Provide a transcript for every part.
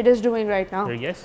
it is doing right now. Yes,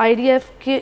IDF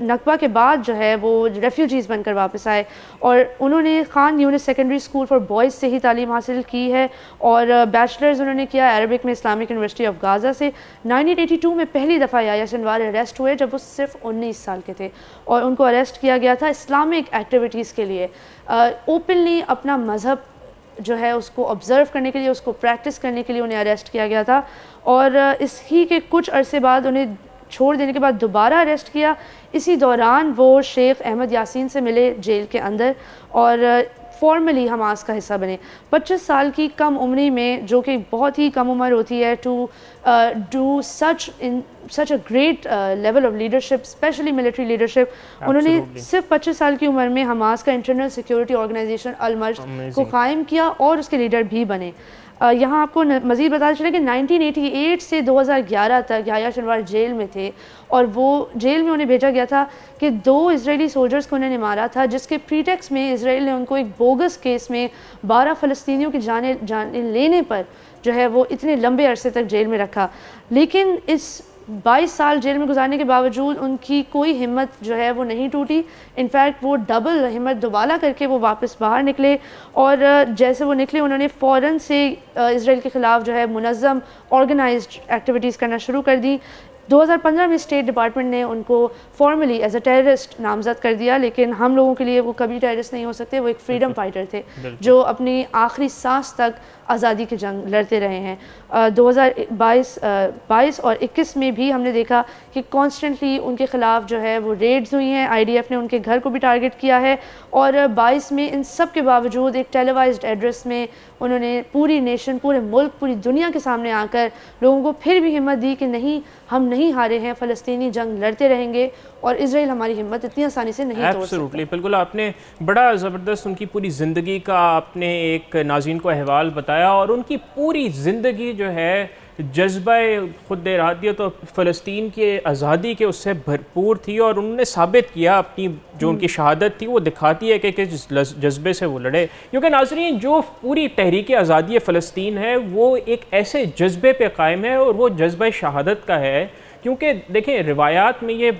نکبہ کے بعد جو ہے وہ ریفیوجیز بن کر واپس آئے اور انہوں نے خان یونس سیکنڈری اسکول فار بوائز سے ہی تعلیم حاصل کی ہے اور بیچلرز انہوں نے کیا عربک میں اسلامک یونیورسٹی آف غازہ سے. 1982 میں پہلی دفعہ یحییٰ سنوار اریسٹ ہوئے جب وہ صرف 19 سال کے تھے اور ان کو اریسٹ کیا گیا تھا اسلامک ایکٹیویٹیز کے لیے. اوپنلی اپنا مذہب جو ہے اس کو آبزرو کرنے کے لیے, اس کو پریکٹس کرنے کے لیے انہیں اریسٹ کیا گیا تھا اور اس ہی کے کچھ عرصے بعد انہیں چھوڑ دینے کے بعد دوبارہ اریسٹ کیا. اسی دوران وہ شیخ احمد یاسین سے ملے جیل کے اندر اور فارملی حماس کا حصہ بنے. 25 سال کی کم عمری میں, جو کہ بہت ہی کم عمر ہوتی ہے to do such a great level of leadership, especially military leadership. انہوں نے صرف 25 سال کی عمر میں حماس کا انٹرنل سیکیورٹی آرگنائزیشن المرج کو قائم کیا اور اس کے لیڈر بھی بنے. یہاں آپ کو مزید بتا چلے کہ 1988 سے 2011 تک یحییٰ سنوار جیل میں تھے اور وہ جیل میں انہیں بھیجا گیا تھا کہ 2 اسرائیلی سولجرز کو انہوں نے مارا تھا, جس کے پریٹیکس میں اسرائیل نے ان کو ایک بوگس کیس میں 12 فلسطینیوں کی جانیں لینے پر جو ہے وہ اتنے لمبے عرصے تک جیل میں رکھا. لیکن اس 22 سال جیل میں گزارنے کے باوجود ان کی کوئی ہمت جو ہے وہ نہیں ٹوٹی. انفیکٹ وہ ڈبل ہمت دوبالا کر کے وہ واپس باہر نکلے اور جیسے وہ نکلے انہوں نے فوراً سے اسرائیل کے خلاف جو ہے منظم آرگنائزڈ ایکٹیویٹیز کرنا شروع کر دی. 2015 میں اسٹیٹ ڈپارٹمنٹ نے ان کو فارملی ایز اے ٹیررسٹ نامزد کر دیا, لیکن ہم لوگوں کے لیے وہ کبھی ٹیررسٹ نہیں ہو سکتے. وہ ایک فریڈم فائٹر تھے جو اپنی آخری سانس تک آزادی کی جنگ لڑتے رہے ہیں. 2022 اور 21 میں بھی ہم نے دیکھا کہ کانسٹنٹلی ان کے خلاف جو ہے وہ ریڈز ہوئی ہیں. IDF نے ان کے گھر کو بھی ٹارگٹ کیا ہے اور 22 میں ان سب کے باوجود ایک ٹیلیوائزڈ ایڈریس میں انہوں نے پوری نیشن, پورے ملک, پوری دنیا کے سامنے آ کر لوگوں کو پھر بھی ہمت دی کہ نہیں, ہم نہیں ہارے ہیں, فلسطینی جنگ لڑتے رہیں گے اور اسرائیل ہماری ہمت اتنی آسانی سے نہیں توڑ سکتا. بالکل, آپ نے بڑا زبردست ان کی پوری زندگی کا آپ نے ایک ناظرین کو احوال بتایا اور ان کی پوری زندگی جو ہے جذبہ خود ارادیت اور فلسطین کی آزادی کے اس سے بھرپور تھی اور انہوں نے ثابت کیا اپنی جو ان کی شہادت تھی وہ دکھاتی ہے کہ کس جذبے سے وہ لڑے. کیونکہ ناظرین جو پوری تحریک آزادی فلسطین ہے وہ ایک ایسے جذبے پہ قائم ہے اور وہ جذبہ شہادت کا ہے. کیونکہ دیکھیں روایات میں یہ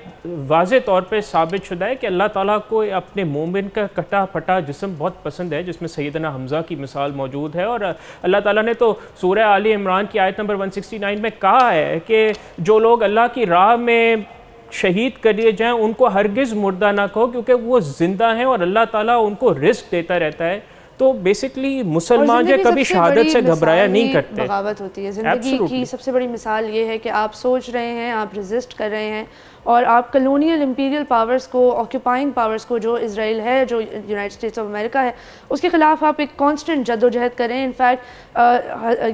واضح طور پہ ثابت شدہ ہے کہ اللہ تعالیٰ کو اپنے مومن کا کٹا پھٹا جسم بہت پسند ہے, جس میں سیدنا حمزہ کی مثال موجود ہے. اور اللہ تعالیٰ نے تو سورہ آل عمران کی آیت نمبر 169 میں کہا ہے کہ جو لوگ اللہ کی راہ میں شہید کر دیے جائیں ان کو ہرگز مردہ نہ کہو, کیونکہ وہ زندہ ہیں اور اللہ تعالیٰ ان کو رزق دیتا رہتا ہے. تو بیسیکلی مسلمان جو کبھی شہادت سے گھبرایا نہیں کرتے. بغاوت ہوتی ہے زندگی کی سب سے بڑی مثال یہ ہے کہ آپ سوچ رہے ہیں, آپ ریزسٹ کر رہے ہیں اور آپ کلونیل امپیریل پاورز کو, آکیوپائنگ پاورز کو, جو اسرائیل ہے, جو یونائٹڈ اسٹیٹس آف امریکہ ہے, اس کے خلاف آپ ایک کانسٹنٹ جد و جہد کریں. انفیکٹ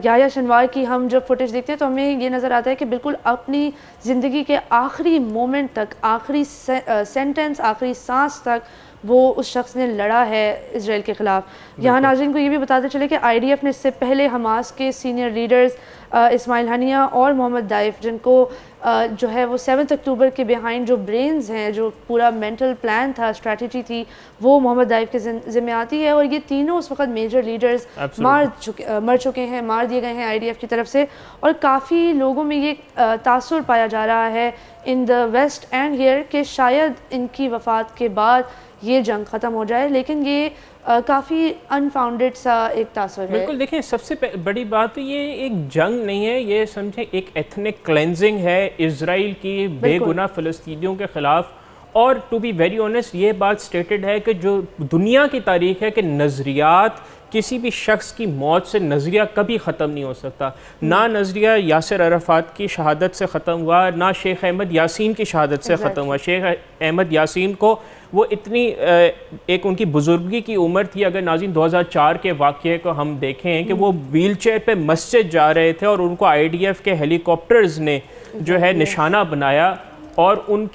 یحییٰ سنوار کی ہم جب فوٹیج دیکھتے ہیں تو ہمیں یہ نظر آتا ہے کہ بالکل اپنی زندگی کے آخری مومنٹ تک, آخری سینٹنس, آخری سانس تک وہ اس شخص نے لڑا ہے اسرائیل کے خلاف. یہاں ناظرین کو یہ بھی بتاتے چلے کہ IDF نے اس سے پہلے حماس کے سینئر لیڈرز اسماعیل ہنیہ اور محمد دائف, جن کو جو ہے وہ 7 اکتوبر کے بیہائنڈ جو برینز ہیں, جو پورا مینٹل پلان تھا, اسٹریٹجی تھی, وہ محمد دائف کے ذمہ آتی ہے. اور یہ تینوں اس وقت میجر لیڈرز مر چکے ہیں, مار دیے گئے ہیں IDF کی طرف سے. اور کافی لوگوں میں یہ تاثر پایا جا رہا ہے ان دا ویسٹ اینڈ ہیئر کہ شاید ان کی وفات کے بعد یہ جنگ ختم ہو جائے, لیکن یہ کافی انفاؤنڈڈ سا ایک تاثر ہے. بالکل, دیکھیں سب سے بڑی بات یہ ایک جنگ نہیں ہے, یہ سمجھیں ایک ایتھنک کلینزنگ ہے اسرائیل کی بے گناہ فلسطینیوں کے خلاف. اور ٹو بی ویری آنیسٹ یہ بات سٹیٹڈ ہے کہ جو دنیا کی تاریخ ہے کہ نظریات, کسی بھی شخص کی موت سے نظریہ کبھی ختم نہیں ہو سکتا. نہ نظریہ یاسر عرفات کی شہادت سے ختم ہوا, نہ شیخ احمد یاسین کی شہادت سے ختم ہوا. شیخ احمد یاسین کو وہ اتنی ایک ان کی بزرگی کی عمر تھی. اگر ناظرین 2004 کے واقعے کو ہم دیکھیں کہ وہ ویل چیئر پہ مسجد جا رہے تھے اور ان کو IDF کے ہیلی کاپٹرز نے جو ہے نشانہ بنایا اور ان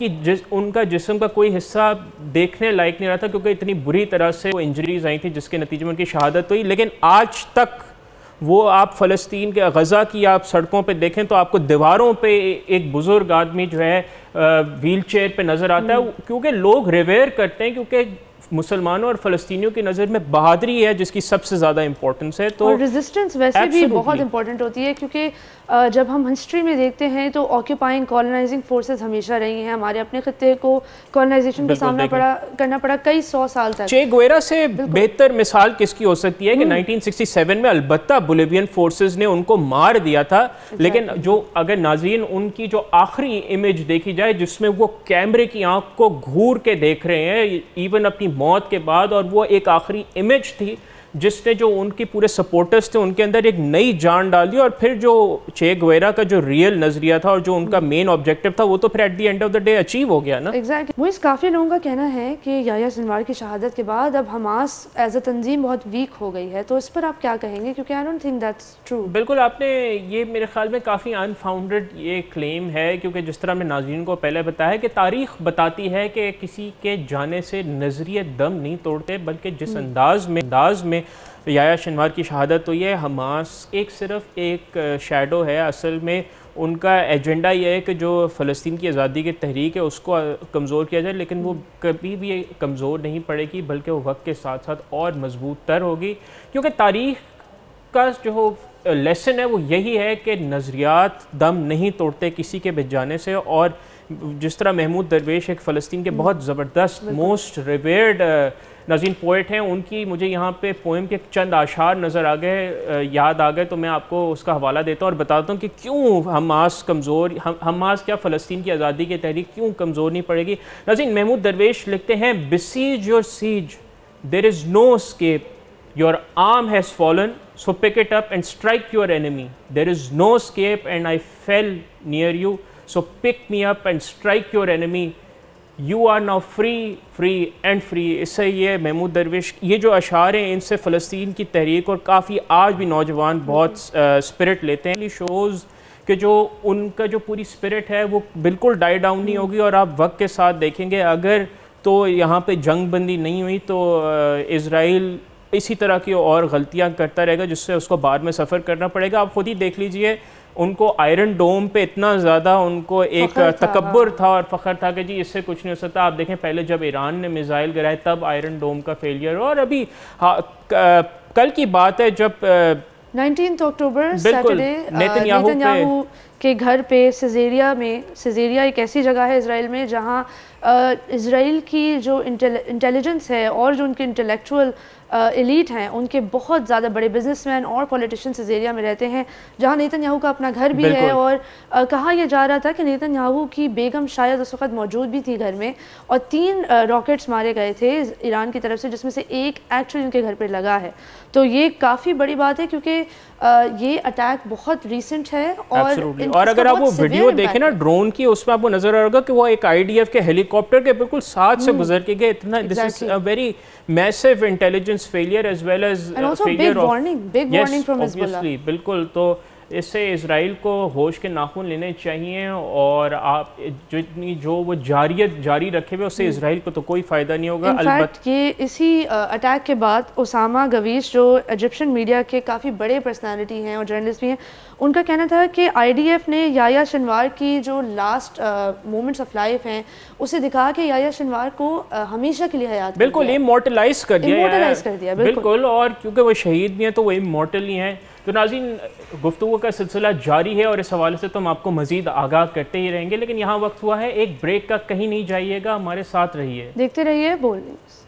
کا جسم کا کوئی حصہ دیکھنے لائق نہیں رہا تھا کیونکہ اتنی بری طرح سے وہ انجریز آئی تھیں جس کے نتیجے میں ان کی شہادت ہوئی. لیکن آج تک وہ آپ فلسطین کے غزہ کی آپ سڑکوں پہ دیکھیں تو آپ کو دیواروں پہ ایک بزرگ آدمی جو ہے ویل چیئر پہ نظر آتا ہے, کیونکہ لوگ ریویئر کرتے ہیں, کیونکہ مسلمانوں اور فلسطینیوں کی نظر میں بہادری ہے جس کی سب سے زیادہ امپورٹنس ہے. تو ریزسٹنس ویسے بھی بہت امپورٹنٹ ہوتی ہے, کیونکہ جب ہم ہسٹری میں دیکھتے ہیں تو آکیوپائنگ کالونائزنگ فورسز ہمیشہ رہی ہیں. ہمارے اپنے خطے کو کالونائزیشن کا سامنا کرنا پڑا کئی 100 سال تک. چے گویرا سے بہتر مثال کس کی ہو سکتی ہے کہ 1967 میں البتہ بولیوین فورسز نے ان کو مار دیا تھا, لیکن جو اگر ناظرین ان کی جو آخری امیج دیکھی جائے جس میں وہ کیمرے کی آنکھ کو گھور کے دیکھ رہے ہیں ایون اپنی موت کے بعد, اور وہ ایک آخری امیج تھی جس نے جو ان کی پورے سپورٹرز تھے ان کے اندر ایک نئی جان ڈال دی. اور پھر جو چے گویرا کا جو ریئل نظریہ تھا اور جو ان کا مین آبجیکٹیو تھا وہ تو پھر at the end of the day achieve ہو گیا نا. ایگزیکٹلی. وہ کافی لوگوں کا کہنا ہے کہ یحییٰ سنوار کی شہادت کے بعد اب حماس ایز اے تنظیم بہت ویک ہو گئی ہے, تو اس پر آپ کیا کہیں گے؟ کیونکہ I don't think that's true. بالکل, آپ نے یہ میرے خیال میں کافی انفاؤنڈڈ یہ کلیم ہے, کیونکہ جس طرح میں ناظرین کو پہلے بتایا کہ تاریخ بتاتی ہے کہ کسی کے جانے سے نظریے دم نہیں توڑتے, بلکہ جس انداز میں یحییٰ سنوار کی شہادت ہوئی ہے, حماس صرف ایک شیڈو ہے. اصل میں ان کا ایجنڈا یہ ہے کہ جو فلسطین کی آزادی کی تحریک ہے اس کو کمزور کیا جائے, لیکن وہ کبھی بھی کمزور نہیں پڑے گی بلکہ وہ وقت کے ساتھ ساتھ اور مضبوط تر ہوگی. کیونکہ تاریخ کا جو لیسن ہے وہ یہی ہے کہ نظریات دم نہیں توڑتے کسی کے بچ جانے سے. اور جس طرح محمود درویش ایک فلسطین کے بہت زبردست موسٹ ریویرڈ ناظرین پوئٹ ہیں, ان کی مجھے یہاں پہ پوئم کے چند اشعار نظر یاد آ گئے, تو میں آپ کو اس کا حوالہ دیتا ہوں اور بتاتا ہوں کہ کیوں حماس کیا فلسطین کی آزادی کی تحریک کیوں کمزور نہیں پڑے گی. ناظرین, محمود درویش لکھتے ہیں, besiege your siege, there is no escape, your arm has fallen, so pick it up and strike your enemy. There is no escape and I fell near you, so pick me up and strike your enemy. You are now free, free and free. اس سے یہ محمود درویش یہ جو اشعار ہیں ان سے فلسطین کی تحریک اور کافی آج بھی نوجوان بہت سپرٹ لیتے ہیں. شوز کہ جو ان کا جو پوری سپرٹ ہے وہ بالکل ڈائی ڈاؤن نہیں ہوگی, اور آپ وقت کے ساتھ دیکھیں گے اگر تو یہاں پہ جنگ بندی نہیں ہوئی تو اسرائیل اسی طرح کی اور غلطیاں کرتا رہے گا جس سے اس کو بعد میں سفر کرنا پڑے گا. آپ خود ہی دیکھ لیجئے, ان کو آئرن ڈوم پہ اتنا زیادہ ان کو ایک تکبر تھا اور فخر تھا کہ جی اس سے کچھ نہیں ہو سکتا. آپ دیکھیں پہلے جب ایران نے میزائل گرائے تب آئرن ڈوم کا فیلئر, اور ابھی کل کی بات ہے جب 19 اکتوبر سیٹرڈے نیتن یاہو کے گھر پہ سیزیریا ایک ایسی جگہ ہے اسرائیل میں جہاں اسرائیل کی جو انٹیلیجنس ہے اور جو ان کے انٹلیکچول ایلیٹ ہیں ان کے بہت زیادہ بڑے بزنس مین اور پولیٹیشینز اس ایریا میں رہتے ہیں, جہاں نیتن یاہو کا اپنا گھر بھی ہے. اور کہا یہ جا رہا تھا کہ نیتن یاہو کی بیگم شاید اس وقت موجود بھی تھی گھر میں, اور 3 راکٹس مارے گئے تھے ایران کی طرف سے, جس میں سے ایک ایکچولی ان کے گھر پہ لگا ہے. تو یہ کافی بڑی بات ہے کیونکہ یہ اٹیک بہت ریسنٹ ہے. اور اگر آپ وہ ویڈیو دیکھیں نا ڈرون کی, اس میں آپ کو نظر آئے گا کہ وہ ایک IDF کے ہیلی کاپٹر کے بالکل ساتھ سے گزر کے گئے. اتنا this is a very massive intelligence failure as well as failure of big warning from Hezbollah. بالکل, تو اس سے اسرائیل کو ہوش کے ناخن لینے چاہیے, اور آپ جو وہ جاری رکھے ہوئے اس سے اسرائیل کو تو کوئی فائدہ نہیں ہوگا. البتہ یہ اسی اٹیک کے بعد اسامہ گویش جو ایجپشن میڈیا کے کافی بڑے پرسنالٹی ہیں اور جرنلسٹ بھی ہیں, ان کا کہنا تھا کہ IDF نے یحییٰ سنوار کی جو لاسٹ مومنٹس آف لائف ہیں اسے دکھا کے یحییٰ سنوار کو ہمیشہ کے لیے حیات بالکل امورٹلائز کر دیا. بالکل, اور کیونکہ وہ شہید بھی ہیں تو وہ امورٹل ہی ہیں. تو ناظرین, گفتگو کا سلسلہ جاری ہے اور اس حوالے سے تو ہم آپ کو مزید آگاہ کرتے ہی رہیں گے, لیکن یہاں وقت ہوا ہے ایک بریک کا. کہیں نہیں جائیے گا, ہمارے ساتھ رہیے, دیکھتے رہیے Bol news.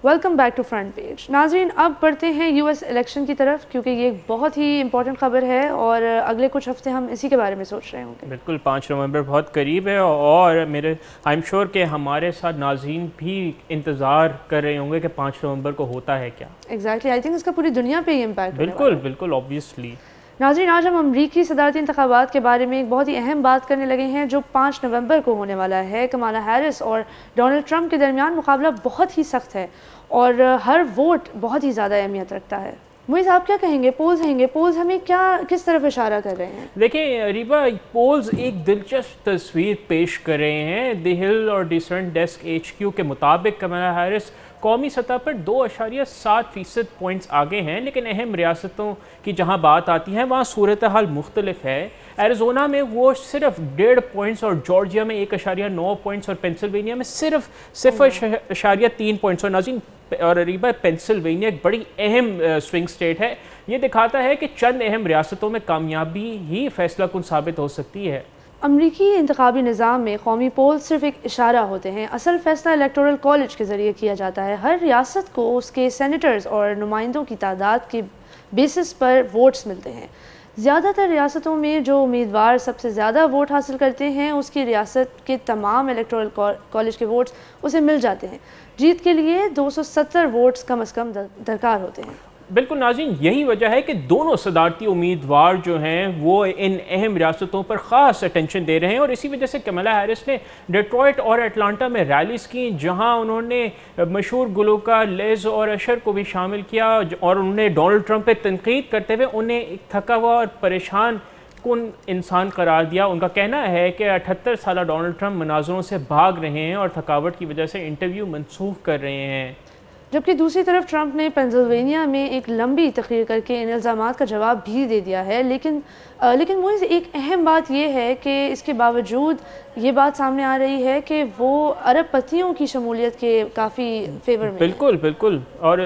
Welcome back to front page. ناظرین, اب بڑھتے ہیں US الیکشن کی طرف, کیونکہ یہ ایک بہت ہی امپورٹنٹ خبر ہے اور اگلے کچھ ہفتے ہم اسی کے بارے میں سوچ رہے ہوں گے. بالکل, 5 نومبر بہت قریب ہے, اور آئی ایم شیور کہ ہمارے ساتھ ناظرین بھی انتظار کر رہے ہوں گے کہ 5 نومبر کو ہوتا ہے کیا. ایگزیکٹلی, آئی تھنک اس کا پوری دنیا پہ ہی امپیکٹ ہونے والا ہے. بالکل, آبویسلی. ناظرین, آج ہم امریکی صدارتی انتخابات کے بارے میں ایک بہت ہی اہم بات کرنے لگے ہیں جو 5 نومبر کو ہونے والا ہے. کمالا ہیرس اور ڈونلڈ ٹرمپ کے درمیان مقابلہ بہت ہی سخت ہے اور ہر ووٹ بہت ہی زیادہ اہمیت رکھتا ہے. موئز آپ کیا کہیں گے؟ پولز ہمیں کس طرف اشارہ کر رہے ہیں؟ دیکھیں ریبا، پولز ایک دلچسپ تصویر پیش کر رہے ہیں۔ دی ہل اور ڈیسنٹ ڈیسک HQ کے مطابق کمالا ہیرس قومی سطح پر 2.7% پوائنٹس آگے ہیں، لیکن اہم ریاستوں کی جہاں بات آتی ہے وہاں صورتحال مختلف ہے۔ ایریزونا میں وہ صرف 1.5 پوائنٹس، اور جارجیا میں 1.9 پوائنٹس، اور پینسلوینیا میں صرف 0.3 پوائنٹس۔ اور ناظرین اور ریبا، پینسلوینیا ایک بڑی اہم سوئنگ سٹیٹ ہے۔ یہ دکھاتا ہے کہ چند اہم ریاستوں میں کامیابی ہی فیصلہ کن ثابت ہو سکتی ہے۔ امریکی انتخابی نظام میں قومی پول صرف ایک اشارہ ہوتے ہیں، اصل فیصلہ الیکٹورل کالج کے ذریعے کیا جاتا ہے۔ ہر ریاست کو اس کے سینیٹرز اور نمائندوں کی تعداد کے بیسس پر ووٹس ملتے ہیں۔ زیادہ تر ریاستوں میں جو امیدوار سب سے زیادہ ووٹ حاصل کرتے ہیں اس کی ریاست کے تمام الیکٹورل کالج کے ووٹس اسے مل جاتے ہیں۔ جیت کے لیے 270 ووٹس کم از کم درکار ہوتے ہیں۔ بالکل ناظرین، یہی وجہ ہے کہ دونوں صدارتی امیدوار جو ہیں وہ ان اہم ریاستوں پر خاص اٹینشن دے رہے ہیں، اور اسی وجہ سے کمالا ہیرس نے ڈیٹرائٹ اور اٹلانٹا میں ریلیز کی، جہاں انہوں نے مشہور گلوکار لیز اور اشر کو بھی شامل کیا، اور انہوں نے ڈونلڈ ٹرمپ پہ تنقید کرتے ہوئے انہیں ایک تھکا ہوا اور پریشان کن انسان قرار دیا۔ ان کا کہنا ہے کہ 78 سالہ ڈونلڈ ٹرمپ مناظروں سے بھاگ رہے ہیں اور تھکاوٹ کی وجہ سے انٹرویو منسوخ کر رہے ہیں۔ جبکہ دوسری طرف ٹرمپ نے پینسلوینیا میں ایک لمبی تقریر کر کے ان الزامات کا جواب بھی دے دیا ہے، لیکن موئز ایک اہم بات یہ ہے کہ اس کے باوجود یہ بات سامنے آ رہی ہے کہ وہ عرب پتیوں کی شمولیت کے کافی فیور میں بالکل اور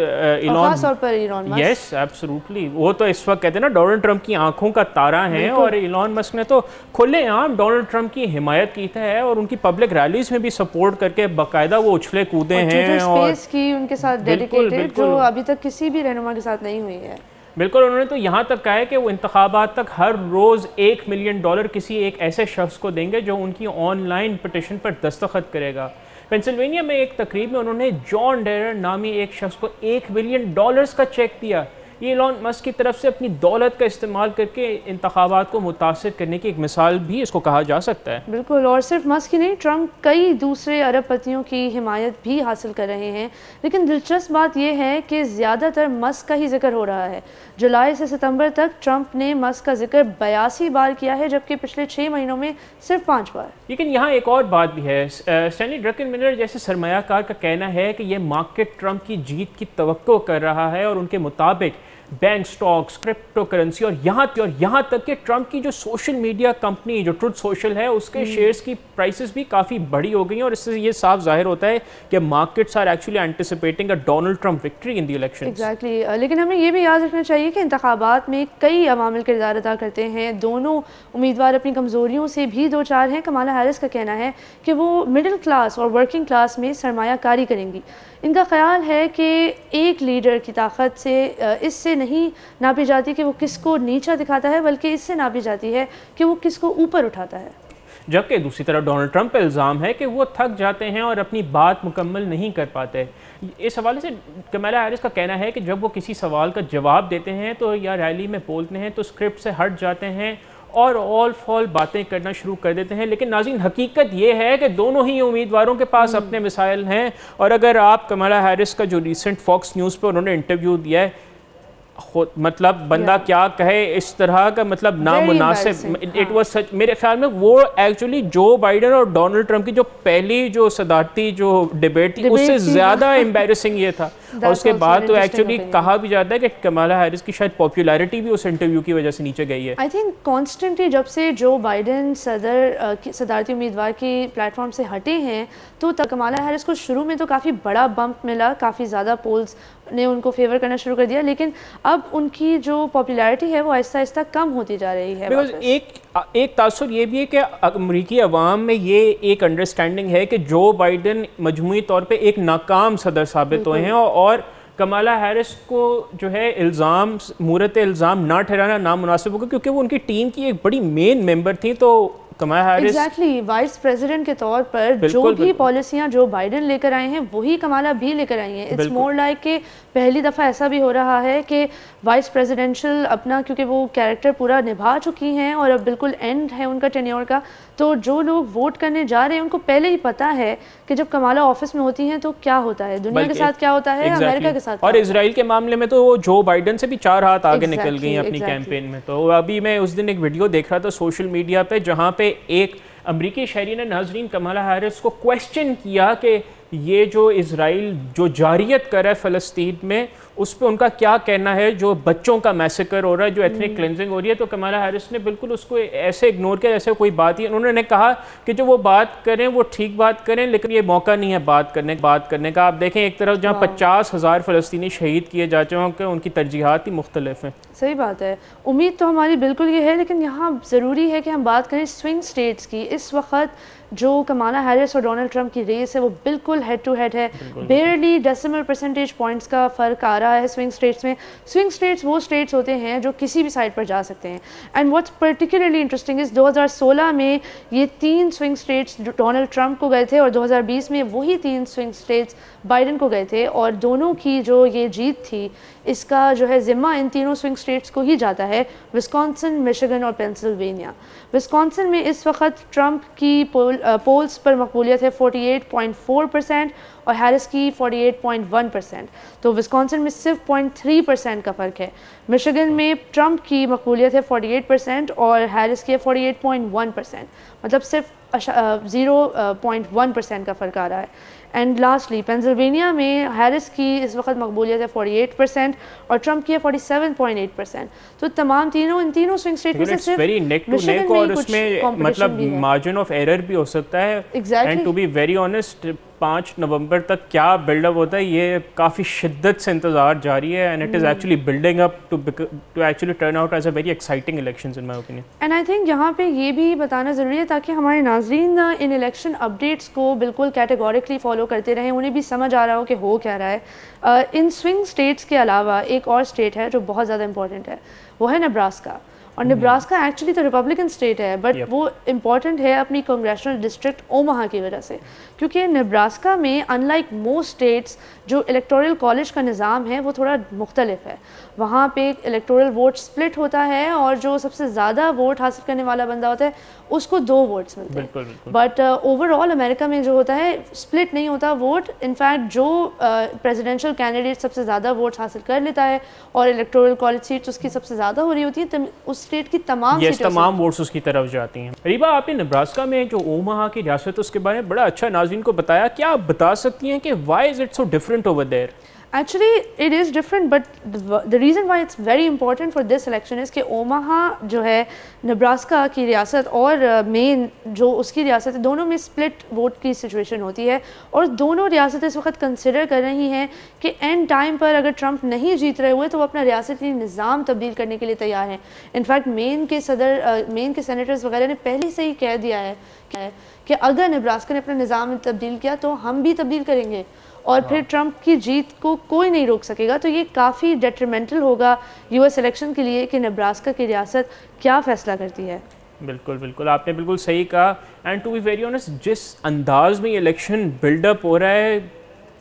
خاص طور پر ایلان مسک۔ یس ایبسولوٹلی، وہ تو اس وقت کہتے ہیں نا ڈونلڈ ٹرمپ کی آنکھوں کا تارا ہیں، اور ایلان مسک نے تو کھلے عام ڈونلڈ ٹرمپ کی حمایت کی ہے، اور ان کی پبلک ریلیز میں بھی سپورٹ کر کے باقاعدہ وہ اچھلے کودے ہیں، اور اسپیس کی ان کے ساتھ ڈیڈیکیٹڈ جو ابھی تک کسی بھی رہنما کے ساتھ نہیں ہوئی ہے۔ بالکل، انہوں نے تو یہاں تک کہا ہے کہ وہ انتخابات تک ہر روز $1 ملین کسی ایک ایسے شخص کو دیں گے جو ان کی آن لائن پٹیشن پر دستخط کرے گا۔ پینسلوینیا میں ایک تقریب میں انہوں نے جان ڈیرر نامی ایک شخص کو $1 ملین کا چیک دیا۔ یہ ایلان مسک کی طرف سے اپنی دولت کا استعمال کر کے انتخابات کو متاثر کرنے کی ایک مثال بھی اس کو کہا جا سکتا ہے۔ بالکل، اور صرف مسک ہی نہیں، ٹرمپ کئی دوسرے عرب پتیوں کی حمایت بھی حاصل کر رہے ہیں، لیکن دلچسپ بات یہ ہے کہ زیادہ تر مسک کا ہی ذکر ہو رہا ہے۔ جولائی سے ستمبر تک ٹرمپ نے مسک کا ذکر 82 بار کیا ہے، جبکہ پچھلے 6 مہینوں میں صرف 5 بار۔ لیکن یہاں ایک اور بات بھی ہے، اسٹینلی ڈرکن ملر جیسے سرمایہ کار کا کہنا ہے کہ یہ مارکیٹ ٹرمپ کی جیت کی توقع کر رہا ہے، اور ان کے مطابق بینک سٹاکس، کرپٹو کرنسی، اور یہاں تک کہ ٹرمپ کی جو سوشل میڈیا کمپنی جو ٹروتھ سوشل ہے اس کے شیئرز کی پرائسز بھی کافی بڑی ہو گئی ہیں، اور اس سے یہ صاف ظاہر ہوتا ہے کہ markets are actually anticipating a Donald Trump victory in the elections. Exactly, لیکن ہمیں یہ بھی یاد رکھنا چاہیے کہ انتخابات میں کئی عوامل کردار ادا کرتے ہیں۔ دونوں امیدوار اپنی کمزوریوں سے بھی دوچار ہیں۔ کمالا ہیرس کا کہنا ہے کہ وہ مڈل کلاس اور ورکنگ کلاس میں سرمایہ کاری کریں گی۔ ان کا خیال ہے کہ ایک لیڈر کی طاقت سے اس سے نہیں ناپی جاتی کہ وہ کس کو نیچا دکھاتا ہے، بلکہ اس سے ناپی جاتی ہے کہ وہ کس کو اوپر اٹھاتا ہے۔ جبکہ دوسری طرف ڈونلڈ ٹرمپ پہ الزام ہے کہ وہ تھک جاتے ہیں اور اپنی بات مکمل نہیں کر پاتے۔ اس حوالے سے کمالا ہیرس کا کہنا ہے کہ جب وہ کسی سوال کا جواب دیتے ہیں تو یا ریلی میں بولتے ہیں تو اسکرپٹ سے ہٹ جاتے ہیں اور آل فال باتیں کرنا شروع کر دیتے ہیں۔ لیکن ناظرین، حقیقت یہ ہے کہ دونوں ہی امیدواروں کے پاس اپنے مسائل ہیں، اور اگر آپ کمالا ہیرس کا جو ریسنٹ فاکس نیوز پہ انہوں نے انٹرویو دیا ہے، مطلب بندہ کیا کہے، اس طرح کا مطلب نامناسب، اٹ واز سچ، میرے خیال میں وہ ایکچولی جو بائیڈن اور ڈونلڈ ٹرمپ کی جو پہلی جو صدارتی جو ڈیبیٹ تھی اس سے زیادہ امبیرسنگ یہ تھا، اور اس کے بعد تو ایکچولی کہا بھی جاتا ہے کہ کمالا ہیرس کی شاید پاپولیرٹی بھی اس انٹرویو کی وجہ سے نیچے گئی ہے۔ آئی تھنک کانسٹنٹلی جب سے جو بائیڈن صدارتی امیدوار کی پلیٹ فارم سے ہٹے ہیں تو کمالا ہیرس کو شروع میں تو کافی بڑا بمپ ملا، کافی زیادہ پولز نے ان کو فیور کرنا شروع کر دیا، لیکن اب ان کی جو پاپولیرٹی ہے وہ آہستہ آہستہ کم ہوتی جا رہی ہے۔ ایک تاثر یہ بھی ہے کہ امریکی عوام میں یہ ایک انڈرسٹینڈنگ ہے کہ جو بائیڈن مجموعی طور پہ ایک ناکام صدر ثابت ہوئے ہیں، اور کمالا ہیرس کو جو ہے مورد الزام نہ ٹھہرانا نامناسب ہوگا، کیونکہ وہ ان کی ٹیم کی ایک بڑی مین ممبر تھیں۔ تو Kamala Harris exactly vice president کے طور پر جو بھی پالیسیاں جو بائیڈن لے کر آئے ہیں وہی کمالا بھی لے کر آئی ہیں. اٹس مور لائک کہ پہلی دفعہ ایسا بھی ہو رہا ہے کہ وائس پریزیڈینشل اپنا کیونکہ وہ کیریکٹر پورا نبھا چکی ہیں اور اب بالکل اینڈ ہے ان کا ٹینیور کا, تو جو لوگ ووٹ کرنے جا رہے ہیں ان کو پہلے ہی پتہ ہے کہ جب کمالا آفس میں ہوتی ہیں تو کیا ہوتا ہے, دنیا کے ساتھ کیا ہوتا ہے, امریکہ کے ساتھ. اور اسرائیل کے معاملے میں تو وہ جو بائیڈن سے بھی 4 ہاتھ آگے نکل گئی ہیں اپنی کیمپین میں. تو ابھی میں اس دن ایک ویڈیو دیکھ رہا تھا سوشل میڈیا پہ جہاں پہ ایک امریکی شہری نے ناظرین کمالا ہیرس کو کویسچن کیا کہ یہ جو اسرائیل جو جاریت کر رہا ہے فلسطین میں اس پہ ان کا کیا کہنا ہے, جو بچوں کا میسیکر ہو رہا ہے, جو ایتھنک کلینزنگ ہو رہی ہے. تو کمالا ہیرس نے بالکل اس کو ایسے اگنور کیا جیسے کوئی بات ہی. انہوں نے کہا کہ جو وہ بات کریں وہ ٹھیک بات کریں لیکن یہ موقع نہیں ہے بات کرنے کا. آپ دیکھیں ایک طرف جہاں 50,000 فلسطینی شہید کیے جا چکے ہیں کہ ان کی ترجیحات ہی مختلف ہیں. صحیح بات ہے, امید تو ہماری بالکل یہ ہے, لیکن یہاں ضروری ہے کہ ہم بات کریں سوئنگ سٹیٹس کی. اس وقت جو کمالا ہیرس اور ڈونلڈ ٹرمپ کی ریس ہے وہ بالکل ہیڈ ٹو ہیڈ ہے. بیئرلی ڈیسیمل پرسنٹیج پوائنٹس کا فرق آ رہا ہے سوئنگ سٹیٹس میں. سوئنگ سٹیٹس وہ سٹیٹس ہوتے ہیں جو کسی بھی سائڈ پر جا سکتے ہیں. And what's particularly interesting is 2016 میں یہ 3 سوئنگ سٹیٹس ڈونلڈ ٹرمپ کو گئے تھے اور 2020 میں وہی 3 سوئنگ سٹیٹس بائیڈن کو گئے تھے, اور دونوں کی جو یہ جیت تھی اس کا جو ہے ذمہ ان تینوں سوئنگ سٹیٹس کو ہی جاتا ہے, وسکانسن, میشیگن اور پینسلوینیا. وسکانسن میں اس وقت ٹرمپ کی پولز پر مقبولیت ہے 48.4% اور ہیرس کی 48.1%. تو وسکانسن میں صرف 0.3% کا فرق ہے. میشیگن میں ٹرمپ کی مقبولیت ہے 48% اور ہیرس کی 48.1%, مطلب صرف 0.1% کا فرق آ رہا ہے. اینڈ لاسٹلی پینسلوینیا میں ہیرس کی اس وقت مقبولیت ہے 48% اور ٹرمپ کی ہے 47.8%. تو تمام ان تینوں سوئنگ سٹیٹ میں سے صرف ویری نیک ٹو نیک, اور اس میں مطلب مارجن آف ایرر بھی ہو سکتا ہے. And to be very honest 5 نومبر تک کیا بلڈ اپ ہوتا ہے یہ کافی شدت سے انتظار جاری ہے. And it is actually building up to actually turn out as a very exciting elections in my opinion. And I think یہاں پہ یہ بھی بتانا ضروری ہے تاکہ ہمارے ناظرین ان الیکشن اپڈیٹس کو بالکل کیٹیگوریکلی فالو کرتے رہیں, انہیں بھی سمجھ آ رہا ہو کہ ہو کیا رہا ہے. ان سوئنگ سٹیٹس کے علاوہ ایک اور سٹیٹ ہے جو بہت زیادہ امپورٹنٹ ہے, وہ ہے نبراسکا. اور نبراسکا ایکچولی تو ریپبلکن اسٹیٹ ہے بٹ وہ امپورٹنٹ ہے اپنی کنگریشنل ڈسٹرکٹ اوماہا کی وجہ سے, کیونکہ نبراسکا میں ان لائک موسٹ اسٹیٹس جو الیکٹورل کالج کا نظام ہے وہ تھوڑا مختلف ہے. وہاں پہ الیکٹورل ووٹ سپلٹ ہوتا ہے اور جو سب سے زیادہ ووٹ حاصل کرنے والا بندہ ہوتا ہے اس کو 2 ووٹس ملتے ہیں. بٹ اوور آل امریکہ میں جو ہوتا ہے سپلٹ نہیں ہوتا ووٹ. انفیکٹ جو پریزیڈینشیل کینڈیڈیٹ سب سے زیادہ ووٹس حاصل کر لیتا ہے اور الیکٹورل کالج سیٹس اس کی سب سے زیادہ ہو رہی ہوتی ہیں, اس اسٹیٹ کی تمام ووٹس اس کی طرف جاتی ہیں. ریبا, آپ نے نبراسکا میں جو اوماہا کی ریاست اس کے بارے میں بڑا اچھا ناظرین کو بتایا. کیا آپ بتا سکتی ہیں کہ why is it so different over there? Actually, it is different, but the reason why it's very important for this election is کہ اوماہا جو ہے نبراسکا کی ریاست اور مین جو اس کی ریاست ہے دونوں میں سپلٹ ووٹ کی سچویشن ہوتی ہے, اور دونوں ریاستیں اس وقت کنسیڈر کر رہی ہیں کہ اینڈ ٹائم پر اگر ٹرمپ نہیں جیت رہے ہوئے تو وہ اپنا ریاستی نظام تبدیل کرنے کے لیے تیار ہیں. انفیکٹ مین کے سینیٹرز وغیرہ نے پہلے سے ہی کہہ دیا ہے کہ اگر نبراسکا نے اپنا نظام تبدیل کیا تو ہم بھی تبدیل کریں گے اور پھر ٹرمپ کی جیت کو کوئی نہیں روک سکے گا. تو یہ کافی ڈیٹریمنٹل ہوگا یو ایس الیکشن کے لیے کہ نبراسکا کی ریاست کیا فیصلہ کرتی ہے. بالکل آپ نے بالکل صحیح کہا. And to be very honest جس انداز میں یہ الیکشن بلڈ اپ ہو رہا ہے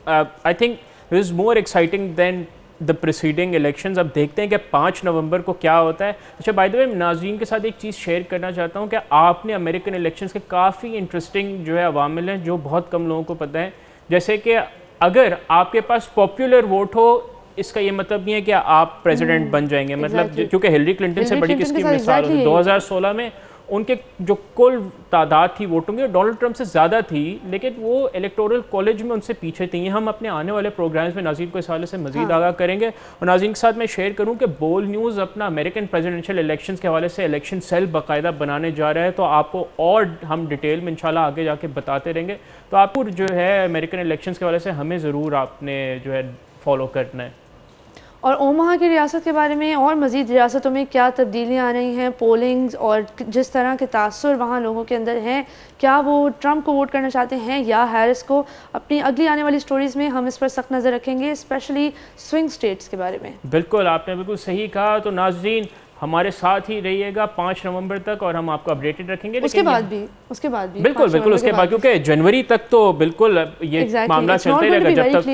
I think this is more exciting than the preceding elections. اب دیکھتے ہیں کہ 5 نومبر کو کیا ہوتا ہے. اچھا بائی دا وے ناظرین کے ساتھ ایک چیز شیئر کرنا چاہتا ہوں کہ آپ نے امریکن الیکشنز کے کافی انٹرسٹنگ جو ہے عوامل ہیں جو بہت کم لوگوں کو پتہ ہے. جیسے کہ اگر آپ کے پاس پاپولر ووٹ ہو اس کا یہ مطلب نہیں ہے کہ آپ پریزیڈنٹ بن جائیں گے. مطلب کیونکہ ہلری کلنٹن سے بڑی کس کی مثال ہوتی ہے 2016 میں ان کے جو کل تعداد تھی ووٹوں کی ڈونلڈ ٹرمپ سے زیادہ تھی, لیکن وہ الیکٹورل کالج میں ان سے پیچھے تھیں. ہم اپنے آنے والے پروگرامز میں ناظرین کو اس حوالے سے مزید آگاہ کریں گے. اور ناظرین کے ساتھ میں شیئر کروں کہ بول نیوز اپنا امریکن پریزیڈنشیل الیکشنز کے حوالے سے الیکشن سیل باقاعدہ بنانے جا رہا ہے, تو آپ کو اور ہم ڈیٹیل میں انشاءاللہ آگے جا کے بتاتے رہیں گے. تو آپ کو جو ہے امریکن الیکشنز کے حوالے سے ہمیں ضرور آپ نے جو ہے فالو کرنا ہے. اور اوماہا کی ریاست کے بارے میں اور مزید ریاستوں میں کیا تبدیلیاں آ رہی ہیں, پولنگز اور جس طرح کے تاثر وہاں لوگوں کے اندر ہیں, کیا وہ ٹرمپ کو ووٹ کرنا چاہتے ہیں یا ہیرس کو, اپنی اگلی آنے والی سٹوریز میں ہم اس پر سخت نظر رکھیں گے, اسپیشلی سوئنگ سٹیٹس کے بارے میں. بالکل آپ نے بالکل صحیح کہا. تو ناظرین ہمارے ساتھ ہی رہیے گا 5 نومبر تک اور ہم آپ کو اپڈیٹڈ رکھیں گے. اس کے بعد بھی بالکل بالکل اس کے بعد, کیونکہ جنوری تک تو بالکل یہ معاملہ چلتا ہی رہے گا جب تک.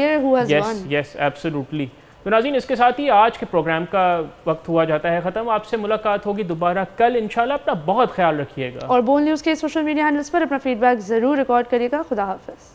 یس ایبسلیوٹلی. تو ناظرین اس کے ساتھ ہی آج کے پروگرام کا وقت ہوا جاتا ہے ختم. آپ سے ملاقات ہوگی دوبارہ کل انشاءاللہ. اپنا بہت خیال رکھیے گا اور بول نیوز کے سوشل میڈیا ہینڈلز پر اپنا فیڈ بیک ضرور ریکارڈ کریے گا. خدا حافظ.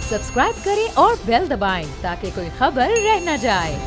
سبسکرائب کریں اور بیل دبائیں تاکہ کوئی خبر رہ نہ جائے.